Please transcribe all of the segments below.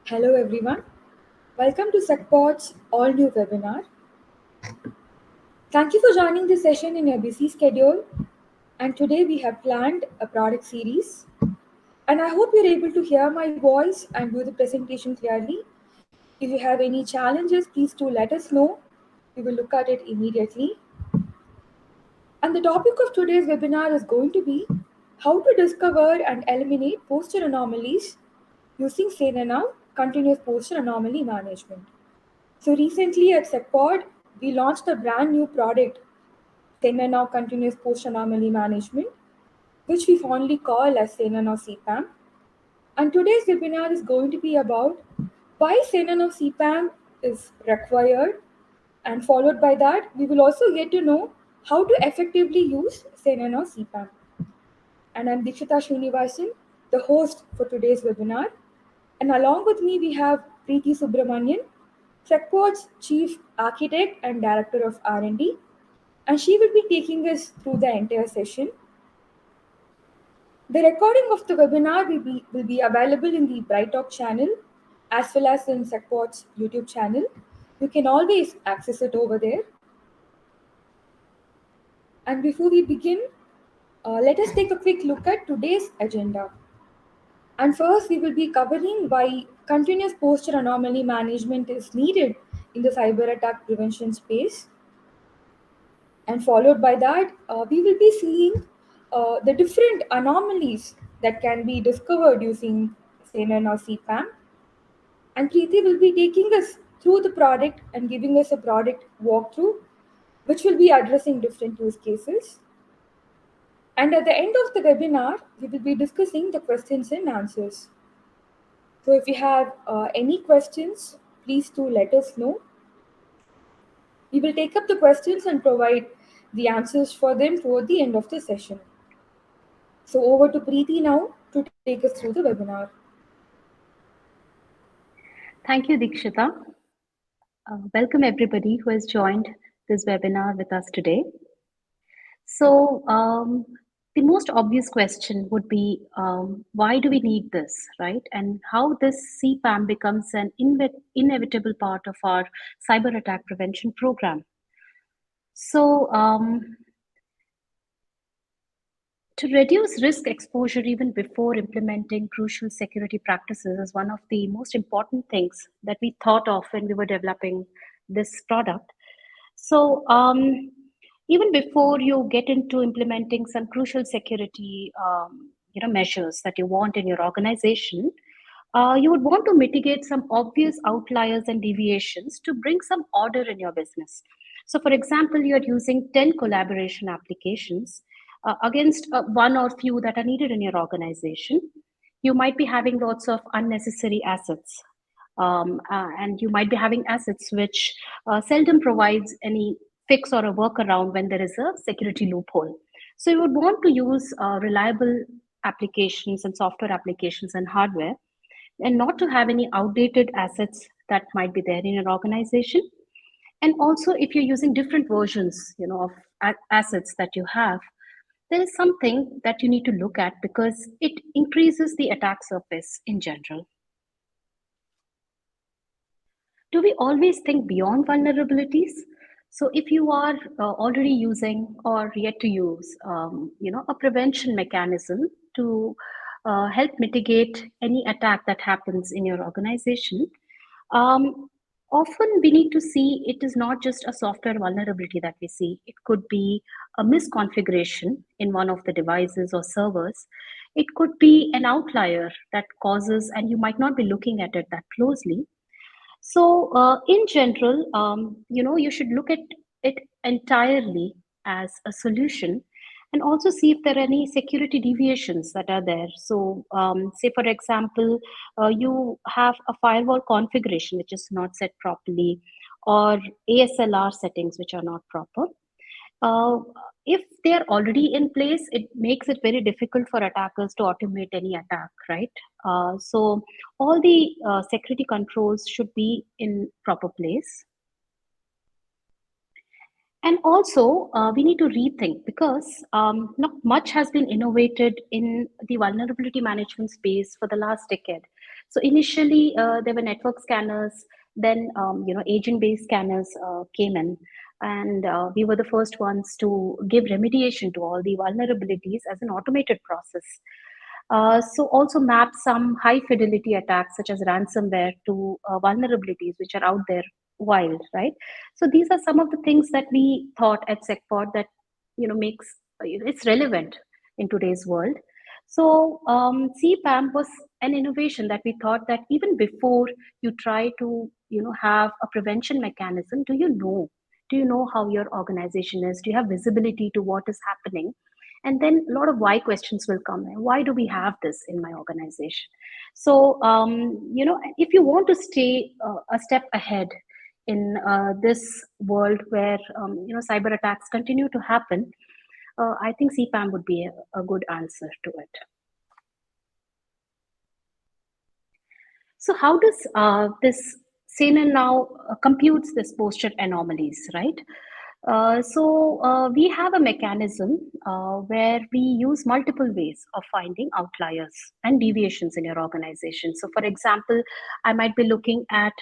Hello everyone. Welcome to SecPod's all new webinar. Thank you for joining this session in your busy schedule. And today we have planned a product series. And I hope you're able to hear my voice and do the presentation clearly. If you have any challenges, please do let us know. We will look at it immediately. And the topic of today's webinar is going to be how to discover and eliminate poster anomalies using SanerNow continuous poster anomaly management. So recently at SecPod, we launched a brand new product, SanerNow Continuous Post Anomaly Management, which we fondly call as SanerNow CPAM. And today's webinar is going to be about why SanerNow CPAM is required, and followed by that, we will also get to know how to effectively use SanerNow CPAM. And I'm Dikshita Srinivasan, the host for today's webinar. And along with me, we have Preeti Subramanian, SecPod's Chief Architect and Director of R&D, and she will be taking us through the entire session. The recording of the webinar will be available in the Bright Talk channel as well as in SecPod's YouTube channel. You can always access it over there. And before we begin, let us take a quick look at today's agenda. And first, we will be covering why continuous posture anomaly management is needed in the cyber attack prevention space. And followed by that, we will be seeing the different anomalies that can be discovered using SanerNow CPAM. And Preeti will be taking us through the product and giving us a product walkthrough, which will be addressing different use cases. And at the end of the webinar, we will be discussing the questions and answers. So if you have any questions, please do let us know. We will take up the questions and provide the answers for them toward the end of the session. So over to Preeti now to take us through the webinar. Thank you, Dikshita. Welcome everybody who has joined this webinar with us today. So the most obvious question would be, why do we need this, right? And how this CPAM becomes an inevitable part of our cyber attack prevention program. So to reduce risk exposure even before implementing crucial security practices is one of the most important things that we thought of when we were developing this product. So even before you get into implementing some crucial security measures that you want in your organization, you would want to mitigate some obvious outliers and deviations to bring some order in your business. So for example, you're using 10 collaboration applications against one or few that are needed in your organization. You might be having lots of unnecessary assets, and you might be having assets which seldom provides any fix or a workaround when there is a security loophole. So you would want to use reliable applications and software applications and hardware, and not to have any outdated assets that might be there in your organization. And also, if you're using different versions, of assets that you have, there is something that you need to look at because it increases the attack surface in general. Do we always think beyond vulnerabilities? So if you are already using or yet to use, a prevention mechanism to help mitigate any attack that happens in your organization, often we need to see it is not just a software vulnerability that we see. It could be a misconfiguration in one of the devices or servers. It could be an outlier that causes, and you might not be looking at it that closely. So, in general, you should look at it entirely as a solution and also see if there are any security deviations that are there. So, say, for example, you have a firewall configuration which is not set properly, or ASLR settings which are not proper. Uh, if they're already in place, it makes it very difficult for attackers to automate any attack, right? So all the security controls should be in proper place. And also, we need to rethink because not much has been innovated in the vulnerability management space for the last decade. So initially, there were network scanners, then agent-based scanners came in, and we were the first ones to give remediation to all the vulnerabilities as an automated process. So also map some high fidelity attacks such as ransomware to vulnerabilities which are out there wild, right? So these are some of the things that we thought at SecPod that makes it's relevant in today's world. So CPAM was an innovation that we thought that even before you try to have a prevention mechanism, do you know how your organization is? Do you have visibility to what is happening? And then a lot of why questions will come. Why do we have this in my organization? So if you want to stay a step ahead in this world where cyber attacks continue to happen, I think CPAM would be a good answer to it. So how does this SanerNow computes this posture anomalies, right? We have a mechanism where we use multiple ways of finding outliers and deviations in your organization. So for example, I might be looking at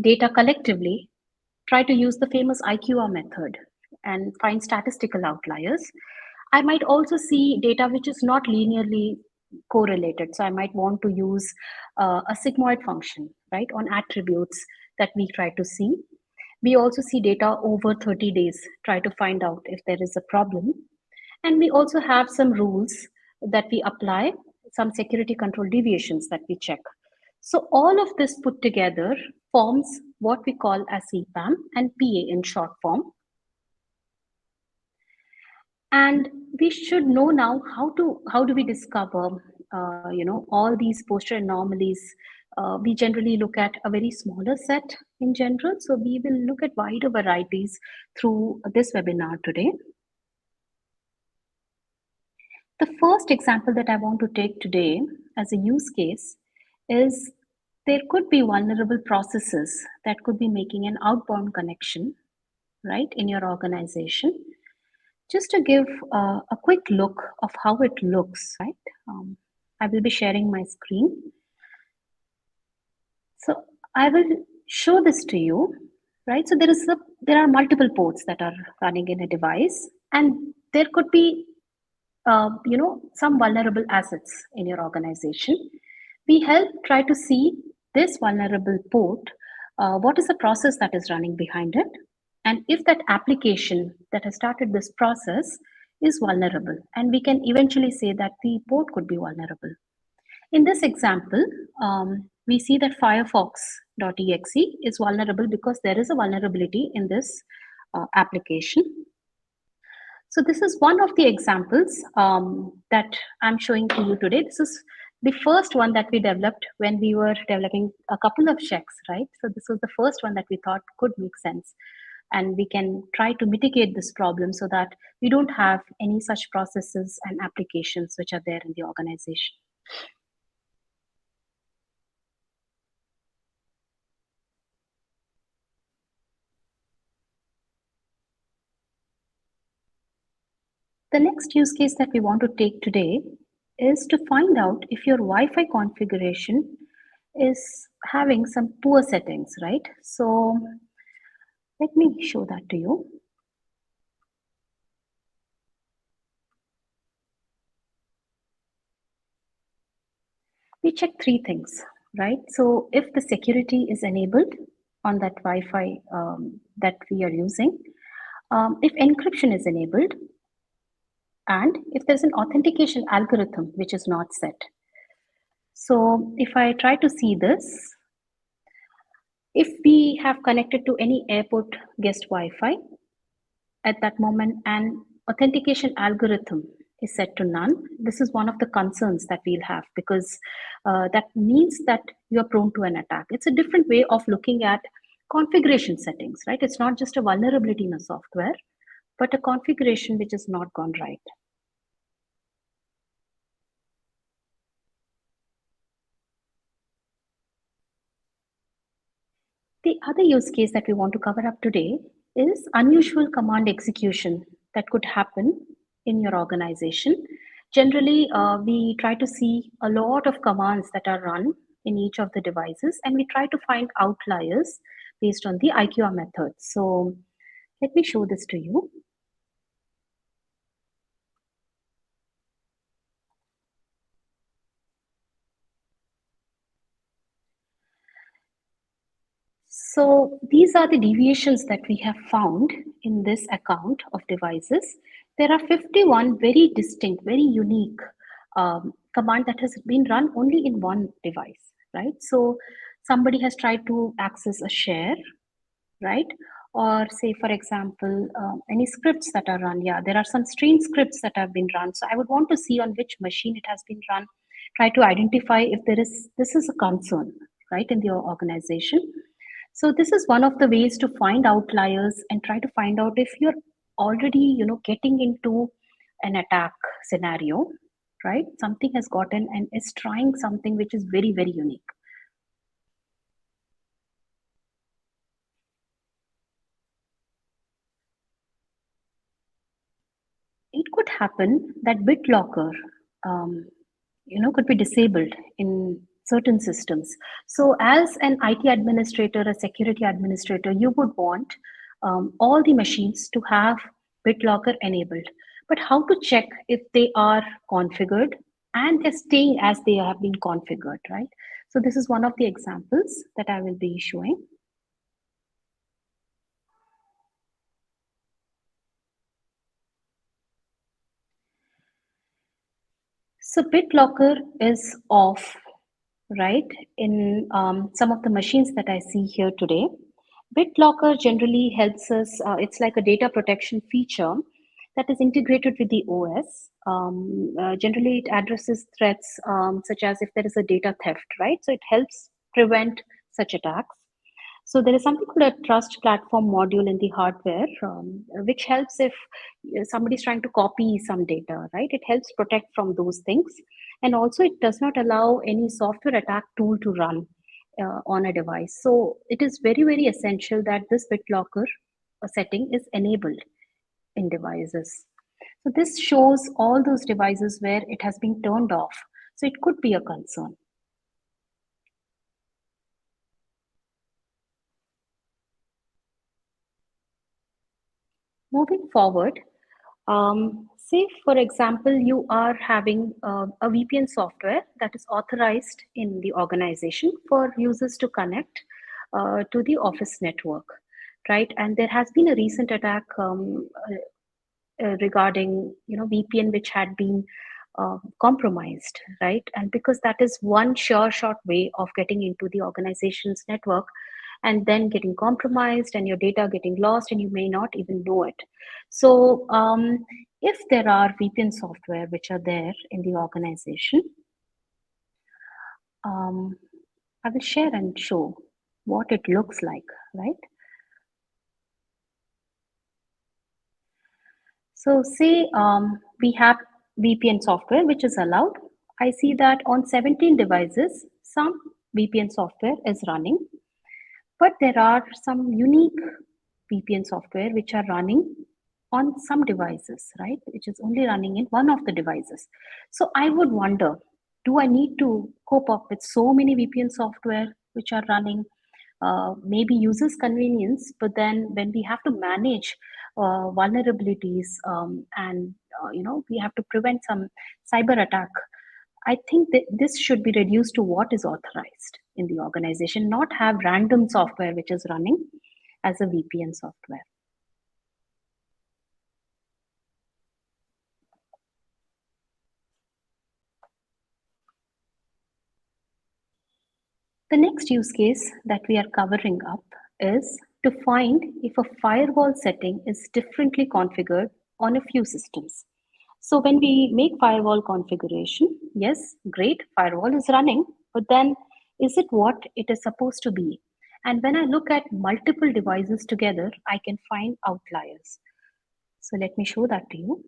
data collectively, try to use the famous IQR method and find statistical outliers. I might also see data which is not linearly correlated. So I might want to use a sigmoid function, right, on attributes that we try to see. We also see data over 30 days, try to find out if there is a problem. And we also have some rules that we apply, some security control deviations that we check. So all of this put together forms what we call as CPAM and PA in short form. And we should know now how do we discover all these posture anomalies. We generally look at a very smaller set in general, so we will look at wider varieties through this webinar today. The first example that I want to take today as a use case is there could be vulnerable processes that could be making an outbound connection, right, in your organization. Just to give a quick look of how it looks, right? I will be sharing my screen. So I will show this to you, right? So there are multiple ports that are running in a device, and there could be some vulnerable assets in your organization. We help try to see this vulnerable port, what is the process that is running behind it, and if that application that has started this process is vulnerable, and we can eventually say that the port could be vulnerable. In this example, we see that Firefox.exe is vulnerable because there is a vulnerability in this application. So this is one of the examples that I'm showing to you today. This is the first one that we developed when we were developing a couple of checks, right? So this was the first one that we thought could make sense. And we can try to mitigate this problem so that we don't have any such processes and applications which are there in the organization. The next use case that we want to take today is to find out if your Wi-Fi configuration is having some poor settings, right? So let me show that to you. We check three things, right? So if the security is enabled on that Wi-Fi that we are using, if encryption is enabled, and if there's an authentication algorithm which is not set. So if I try to see this, if we have connected to any airport guest Wi-Fi at that moment and authentication algorithm is set to none, this is one of the concerns that we'll have, because that means that you're prone to an attack. It's a different way of looking at configuration settings, right? It's not just a vulnerability in a software, but a configuration which has not gone right. The other use case that we want to cover up today is unusual command execution that could happen in your organization. Generally, we try to see a lot of commands that are run in each of the devices, and we try to find outliers based on the IQR method. So let me show this to you. So these are the deviations that we have found in this account of devices. There are 51 very distinct, very unique command that has been run only in one device, right? So somebody has tried to access a share, right? Or say, for example, any scripts that are run. Yeah, there are some string scripts that have been run. So I would want to see on which machine it has been run, try to identify if this is a concern, right, in your organization. So this is one of the ways to find outliers and try to find out if you're already, getting into an attack scenario, right? Something has gotten and is trying something which is very, very unique. It could happen that BitLocker, could be disabled in certain systems. So, as an IT administrator, a security administrator, you would want all the machines to have BitLocker enabled. But how to check if they are configured and they're staying as they have been configured, right? So, this is one of the examples that I will be showing. So BitLocker is off, right, in some of the machines that I see here today. BitLocker generally helps us, it's like a data protection feature that is integrated with the OS. Generally, it addresses threats such as if there is a data theft, right? So it helps prevent such attacks. So there is something called a trust platform module in the hardware, which helps if somebody is trying to copy some data, right? It helps protect from those things. And also it does not allow any software attack tool to run on a device. So it is very, very essential that this BitLocker setting is enabled in devices. So this shows all those devices where it has been turned off. So it could be a concern. Moving forward, say for example, you are having a VPN software that is authorized in the organization for users to connect to the office network, right? And there has been a recent attack regarding VPN which had been compromised, right? And because that is one sure short way of getting into the organization's network and then getting compromised and your data getting lost and you may not even know it. So if there are VPN software which are there in the organization, I will share and show what it looks like, right? So say we have VPN software which is allowed. I see that on 17 devices, some VPN software is running, but there are some unique VPN software which are running on some devices, right? Which is only running in one of the devices. So I would wonder, do I need to cope up with so many VPN software which are running? Maybe users convenience, but then when we have to manage vulnerabilities and we have to prevent some cyber attack, I think that this should be reduced to what is authorized in the organization, not have random software which is running as a VPN software. The next use case that we are covering up is to find if a firewall setting is differently configured on a few systems. So when we make firewall configuration, yes, great, firewall is running, but then is it what it is supposed to be? And when I look at multiple devices together, I can find outliers. So let me show that to you.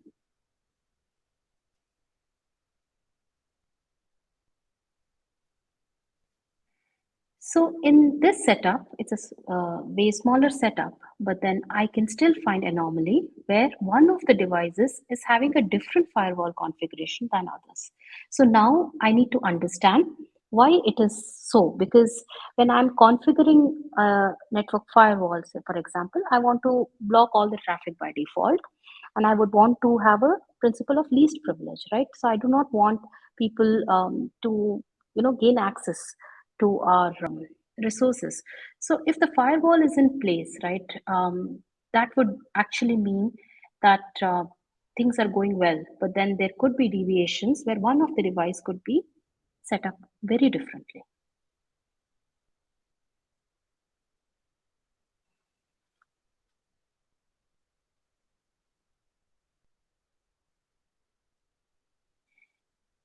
So in this setup, it's a way smaller setup, but then I can still find anomaly where one of the devices is having a different firewall configuration than others. So now I need to understand Why it is so? Because when I'm configuring a network firewall, say for example, I want to block all the traffic by default, and I would want to have a principle of least privilege, right? So I do not want people to gain access to our resources. So if the firewall is in place, right, that would actually mean that things are going well, but then there could be deviations where one of the device could be set up very differently.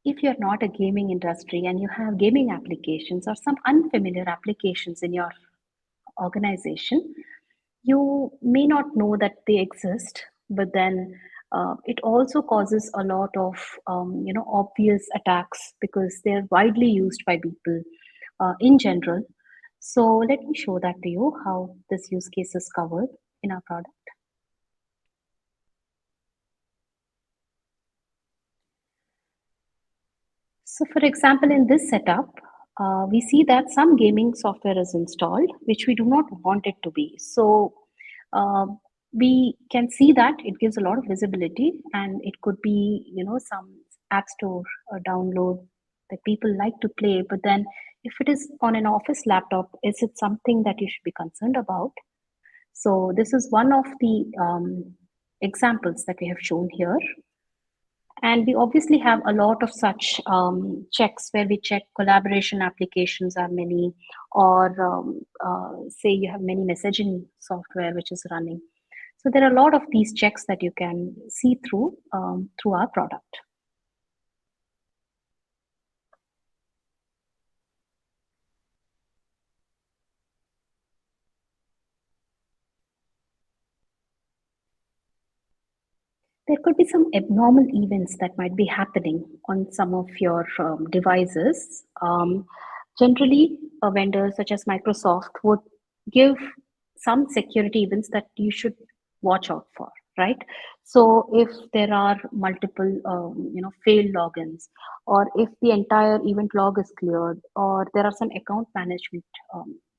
If you're not a gaming industry and you have gaming applications or some unfamiliar applications in your organization, you may not know that they exist, but then it also causes a lot of obvious attacks because they're widely used by people in general. So let me show that to you how this use case is covered in our product. So, for example, in this setup, we see that some gaming software is installed, which we do not want it to be. So, uh, we can see that it gives a lot of visibility, and it could be, some app store download that people like to play. But then, if it is on an office laptop, is it something that you should be concerned about? So, this is one of the examples that we have shown here. And we obviously have a lot of such checks where we check collaboration applications are many, or say you have many messaging software which is running. So there are a lot of these checks that you can see through our product. There could be some abnormal events that might be happening on some of your devices. Generally, a vendor such as Microsoft would give some security events that you should watch out for, right? So, if there are multiple, failed logins, or if the entire event log is cleared, or there are some account management,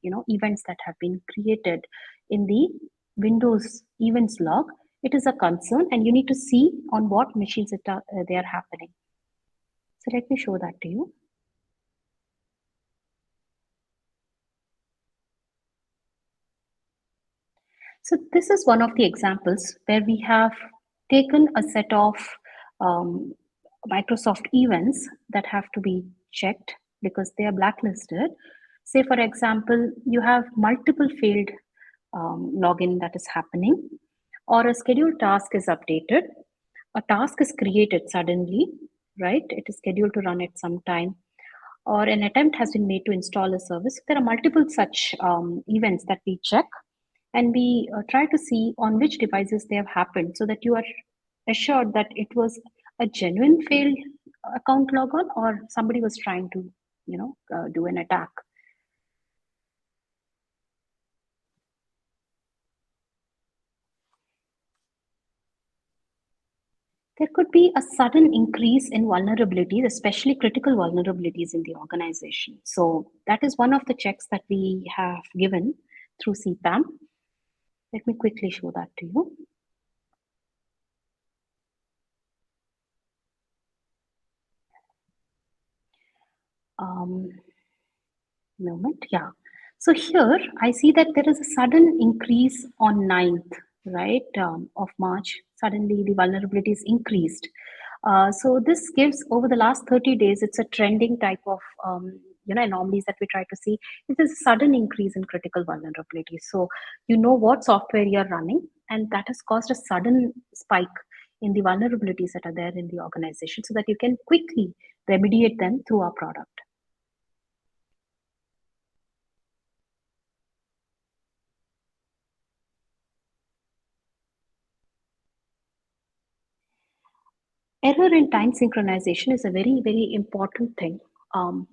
events that have been created in the Windows events log, it is a concern, and you need to see on what machines they are happening. So let me show that to you. So this is one of the examples where we have taken a set of um, Microsoft events that have to be checked because they are blacklisted. Say, for example, you have multiple failed login that is happening, or a scheduled task is updated. A task is created suddenly, right? It is scheduled to run at some time, or an attempt has been made to install a service. There are multiple such events that we check, and we try to see on which devices they have happened so that you are assured that it was a genuine failed account logon or somebody was trying to do an attack. There could be a sudden increase in vulnerabilities, especially critical vulnerabilities in the organization. So that is one of the checks that we have given through CPAM. Let me quickly show that to you. Um, Moment, yeah. So here I see that there is a sudden increase on 9th, right, of March. Suddenly the vulnerability is increased. So this gives over the last 30 days, it's a trending type of anomalies that we try to see. It is a sudden increase in critical vulnerabilities. So you know what software you're running, and that has caused a sudden spike in the vulnerabilities that are there in the organization so that you can quickly remediate them through our product. Error in time synchronization is a very, very important thing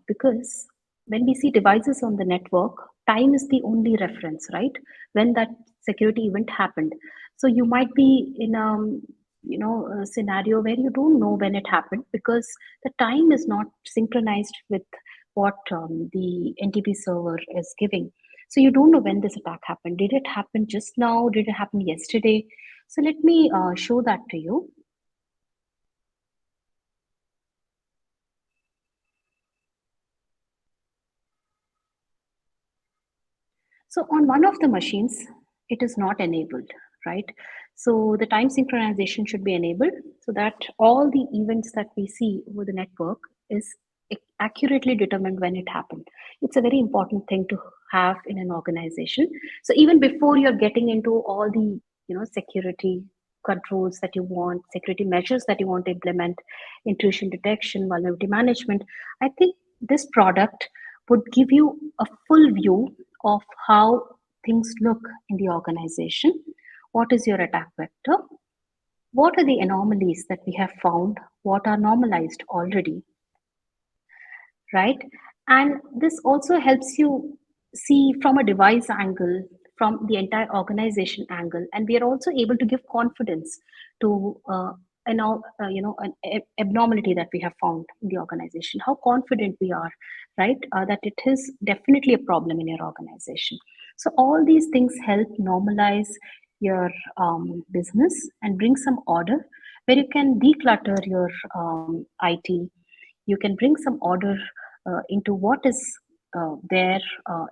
because when we see devices on the network, time is the only reference, right? When that security event happened. So you might be in a scenario where you don't know when it happened because the time is not synchronized with what the NTP server is giving. So you don't know when this attack happened. Did it happen just now? Did it happen yesterday? So let me show that to you. So on one of the machines, it is not enabled, right? So the time synchronization should be enabled so that all the events that we see over the network is accurately determined when it happened. It's a very important thing to have in an organization. So even before you're getting into all the security controls that you want, security measures that you want to implement, intrusion detection, vulnerability management, I think this product would give you a full view of how things look in the organization. What is your attack vector? What are the anomalies that we have found? What are normalized already? Right? And this also helps you see from a device angle, from the entire organization angle, and we are also able to give confidence to an abnormality that we have found in the organization. How confident we are, right? That it is definitely a problem in your organization. So all these things help normalize your business and bring some order where you can declutter your IT. You can bring some order into what is there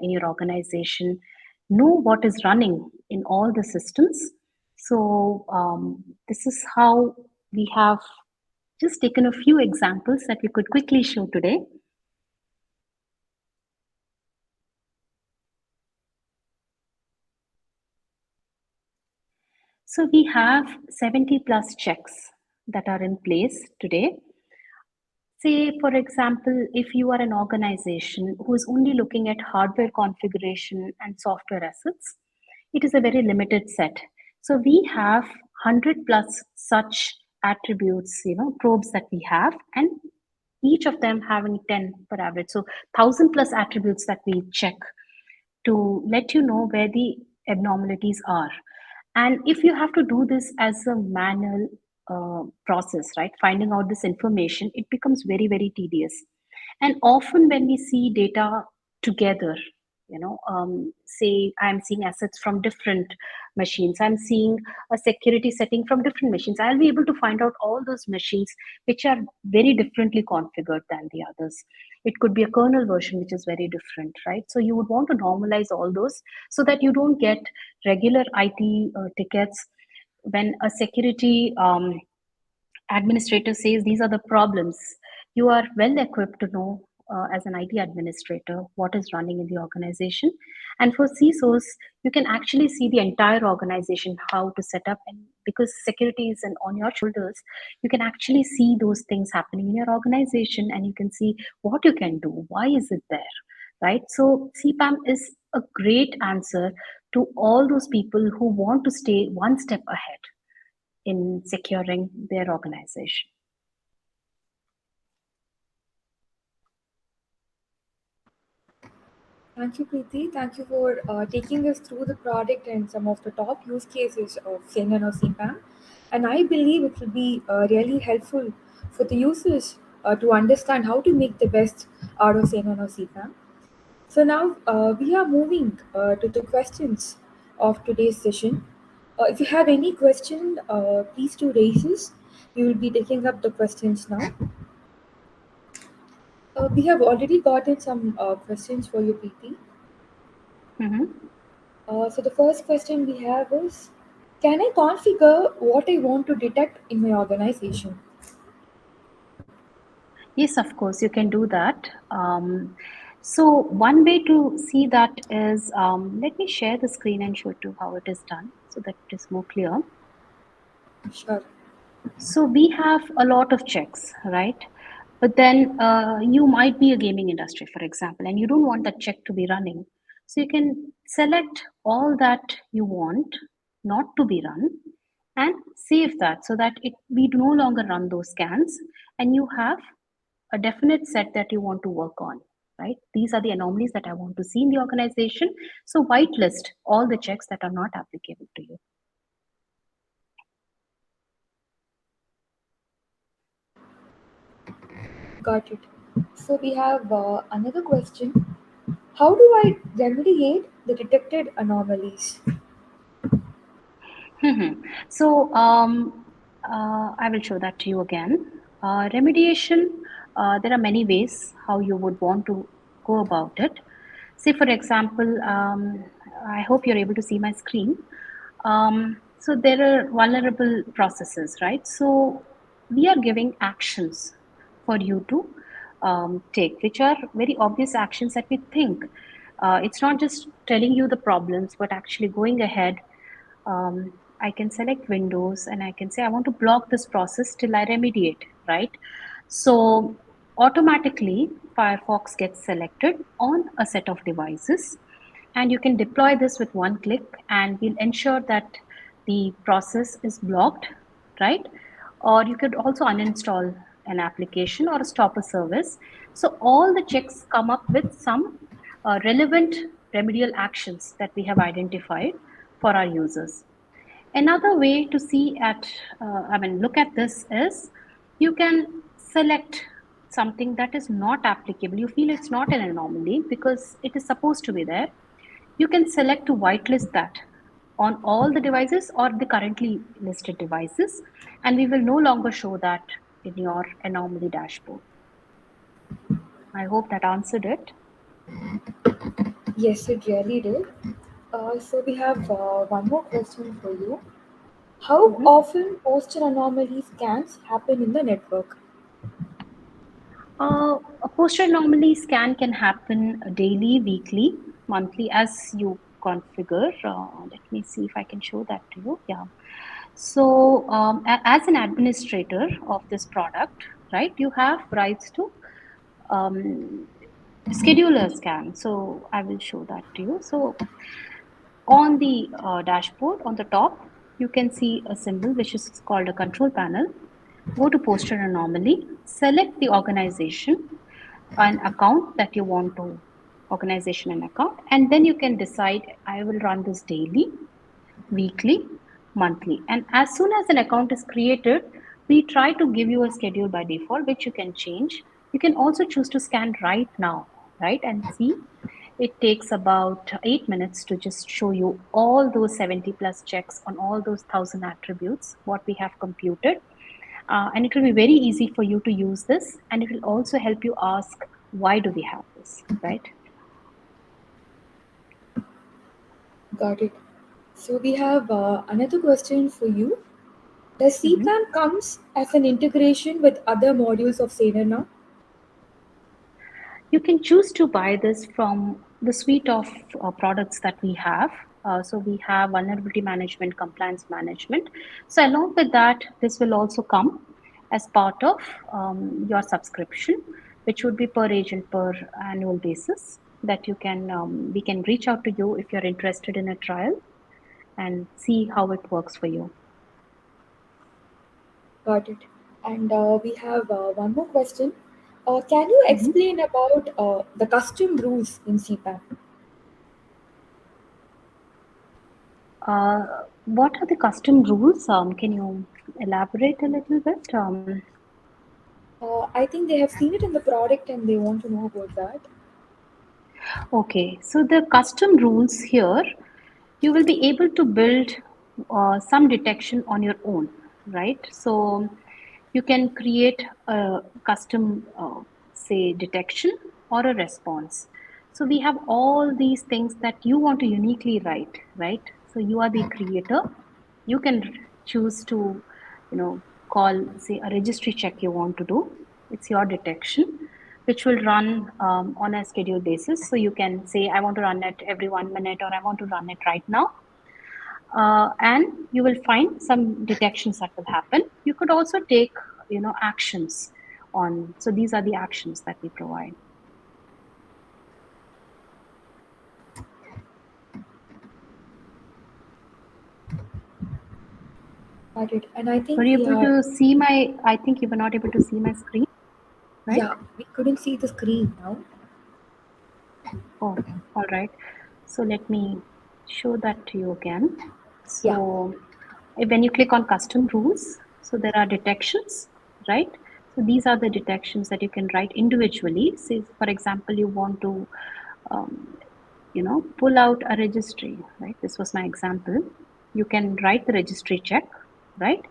in your organization, know what is running in all the systems. So, this is how we have just taken a few examples that we could quickly show today. So, we have 70 plus checks that are in place today. Say, for example, if you are an organization who is only looking at hardware configuration and software assets, it is a very limited set. So we have 100 plus such attributes, probes that we have, and each of them having 10 per average. So 1,000 plus attributes that we check to let you know where the abnormalities are. And if you have to do this as a manual process, right, finding out this information, it becomes very, very tedious. And often when we see data together, say I'm seeing assets from different machines, I'm seeing a security setting from different machines, I'll be able to find out all those machines which are very differently configured than the others. It could be a kernel version which is very different, right? So you would want to normalize all those so that you don't get regular IT tickets when a security administrator says these are the problems. You are well equipped to know as an IT administrator what is running in the organization. And for CISOs, you can actually see the entire organization, how to set up. And because security is on your shoulders, you can actually see those things happening in your organization and you can see what you can do. Why is it there? Right? So CPAM is a great answer to all those people who want to stay one step ahead in securing their organization. Thank you, Preeti. Thank you for taking us through the product and some of the top use cases of SanerNow CPAM. And I believe it will be really helpful for the users to understand how to make the best out of SanerNow CPAM. So now we are moving to the questions of today's session. If you have any question, please do raise this. We will be taking up the questions now. We have already gotten some questions for you, Preeti. Mhm. So the first question we have is, can I configure what I want to detect in my organization? Yes, of course, you can do that. So one way to see that is, let me share the screen and show you how it is done so that it is more clear. Sure. So we have a lot of checks, right? But then you might be a gaming industry, for example, and you don't want that check to be running. So you can select all that you want not to be run and save that so that we no longer run those scans and you have a definite set that you want to work on, right? These are the anomalies that I want to see in the organization. So whitelist all the checks that are not applicable to you. Got it. So we have another question. How do I remediate the detected anomalies? Mhm. So I will show that to you again. Remediation, there are many ways how you would want to go about it. Say, for example, I hope you're able to see my screen. So there are vulnerable processes, right? So we are giving actions for you to take, which are very obvious actions that we think. It's not just telling you the problems, but actually going ahead. I can select Windows and I can say I want to block this process till I remediate, right? So automatically Firefox gets selected on a set of devices, and you can deploy this with one click, and we'll ensure that the process is blocked, right? Or you could also uninstall an application or stop a service. So all the checks come up with some relevant remedial actions that we have identified for our users. Another way to see at, look at this is you can select something that is not applicable. You feel it's not an anomaly because it is supposed to be there. You can select to whitelist that on all the devices or the currently listed devices, and we will no longer show that in your anomaly dashboard. I hope that answered it. Yes, it really did. So we have one more question for you. How Mhm. often posture anomaly scans happen in the network? A posture anomaly scan can happen daily, weekly, monthly as you configure. Let me see if I can show that to you. Yeah. So, as an administrator of this product, right, you have rights to um, schedule a scan. So, I will show that to you. So, on the dashboard on the top, you can see a symbol which is called a control panel. Go to posture anomaly, select the organization, an account that you want to, organization and account, and then you can decide I will run this daily, weekly, monthly. And as soon as an account is created, we try to give you a schedule by default, which you can change. You can also choose to scan right now, right? And see, it takes about 8 minutes to just show you all those 70 plus checks on all those 1,000 attributes, what we have computed. And it will be very easy for you to use this. And it will also help you ask, why do we have this, right? Got it. So we have another question for you. Does Mhm. CPAM comes as an integration with other modules of SanerNow? You can choose to buy this from the suite of products that we have. So we have vulnerability management, compliance management. So along with that, this will also come as part of your subscription, which would be per agent per annual basis. That you can we can reach out to you if you're interested in a trial and see how it works for you. Got it. And we have one more question. Can you Mhm. explain about the custom rules in CPAM? Uh, what are the custom rules? Can you elaborate a little bit? I think they have seen it in the product and they want to know about that. Okay, so the custom rules here, you will be able to build some detection on your own, right? So you can create a custom, say, detection or a response. So we have all these things that you want to uniquely write, right? So you are the creator. You can choose to, call, say, a registry check you want to do. It's your detection, which will run on a schedule basis. So you can say, I want to run it every 1 minute, or I want to run it right now. And you will find some detections that will happen. You could also take, actions on. So these are the actions that we provide. Got it. And I Were think you we able are, to see my? I think you were not able to see my screen, right? yeah, we couldn't see the screen now. Oh, all right. So let me show that to you again. Yeah, So when you click on custom rules, so there are detections, right? So these are the detections that you can write individually. Say, for example, you want to, um, pull out a registry, right? This was my example. You can write the registry check, right?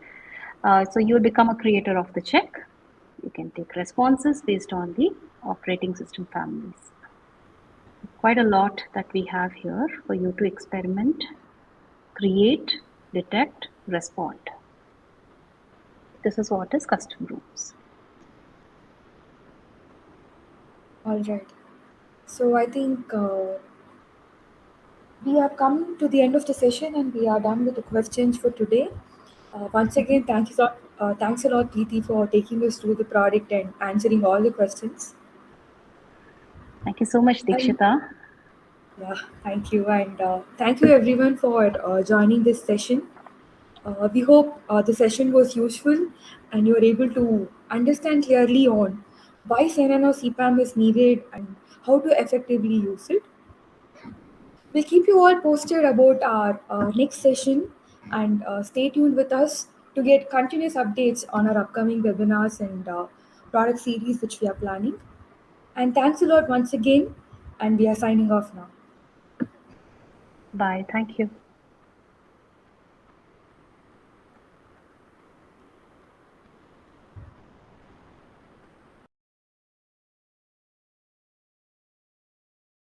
So you will become a creator of the check. You can take responses based on the operating system families. Quite a lot that we have here for you to experiment, create, detect, respond. This is what is custom groups. All right. So I think we have come to the end of the session and we are done with the questions for today. Once again, Mhm. thanks a lot, Preeti, for taking us through the product and answering all the questions. Thank you so much, And Dikshita. yeah, thank you. And thank you everyone for joining this session. We hope the session was useful and you are able to understand clearly on why SanerNow CPAM is needed and how to effectively use it. We'll keep you all posted about our next session and stay tuned with us to get continuous updates on our upcoming webinars and product series which we are planning. And thanks a lot once again, and we are signing off now. Bye. Thank you.